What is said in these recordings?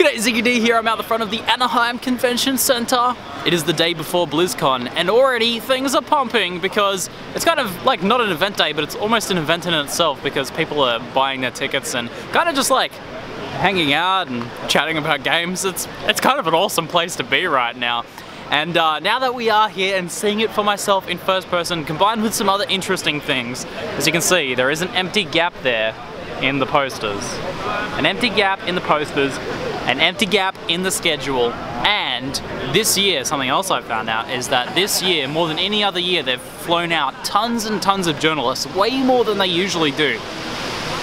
G'day, ZiggyD here. I'm out the front of the Anaheim Convention Center. It is the day before Blizzcon, and already things are pumping because it's kind of like not an event day, but it's almost an event in itself because people are buying their tickets and kind of just like hanging out and chatting about games. It's kind of an awesome place to be right now. And now that we are here and seeing it for myself in first person, combined with some other interesting things, as you can see, there is an empty gap there in the posters. An empty gap in the posters, an empty gap in the schedule, and this year, something else I found out is that this year, more than any other year, they've flown out tons and tons of journalists, way more than they usually do.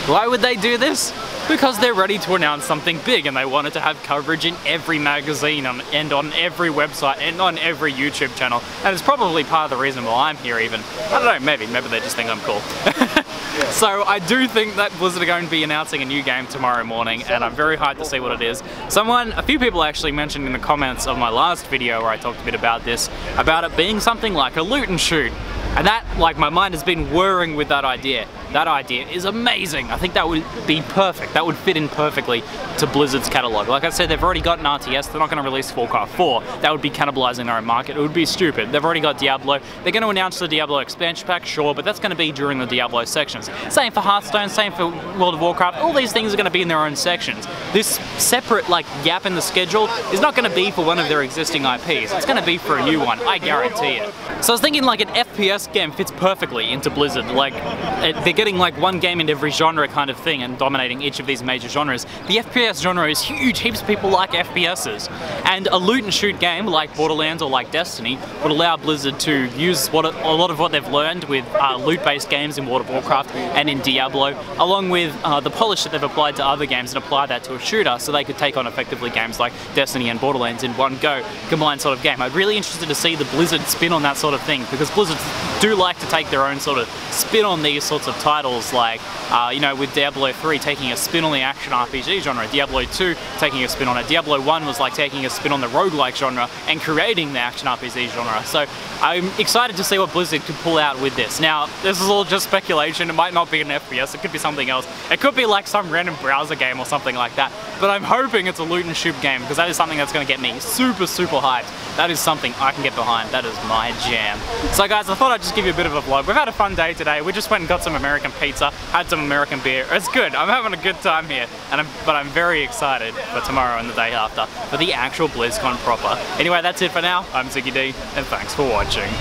Why would they do this? Because they're ready to announce something big and they wanted to have coverage in every magazine and on every website and on every YouTube channel. And it's probably part of the reason why I'm here even. I don't know, maybe they just think I'm cool. So I do think that Blizzard are going to be announcing a new game tomorrow morning, and I'm very hyped to see what it is. A few people actually mentioned in the comments of my last video where I talked a bit about this, about it being something like a loot and shoot. And that, like, my mind has been whirring with that idea. That idea is amazing. I think that would be perfect. That would fit in perfectly to Blizzard's catalog. Like I said, they've already got an RTS. They're not going to release Warcraft 4. That would be cannibalizing their own market. It would be stupid. They've already got Diablo. They're going to announce the Diablo expansion pack, sure, but that's going to be during the Diablo sections. Same for Hearthstone, same for World of Warcraft. All these things are going to be in their own sections. This separate, like, gap in the schedule is not going to be for one of their existing IPs. It's going to be for a new one. I guarantee it. So I was thinking, like, an FPS game fits perfectly into Blizzard. Like, they're getting like one game in every genre kind of thing and dominating each of these major genres. The FPS genre is huge. Heaps of people like FPSs. And a loot and shoot game like Borderlands or like Destiny would allow Blizzard to use a lot of what they've learned with loot-based games in World of Warcraft and in Diablo, along with the polish that they've applied to other games, and apply that to a shooter so they could take on effectively games like Destiny and Borderlands in one go, combined sort of game. I'm really interested to see the Blizzard spin on that sort of thing, because Blizzard do like to take their own sort of spin on these sorts of titles, like, you know, with Diablo 3 taking a spin on the action RPG genre, Diablo 2 taking a spin on it, Diablo 1 was like taking a spin on the roguelike genre and creating the action RPG genre. So I'm excited to see what Blizzard could pull out with this. Now, this is all just speculation. It might not be an FPS, it could be something else. It could be like some random browser game or something like that, but I'm hoping it's a loot and shoot game, because that is something that's going to get me super hyped. That is something I can get behind. That is my jam. So guys, I thought I'd just give you a bit of a vlog. We've had a fun day today. We just went and got some American pizza, had some American beer. It's good. I'm having a good time here, but I'm very excited for tomorrow and the day after for the actual BlizzCon proper. Anyway, that's it for now. I'm ZiggyD, and thanks for watching.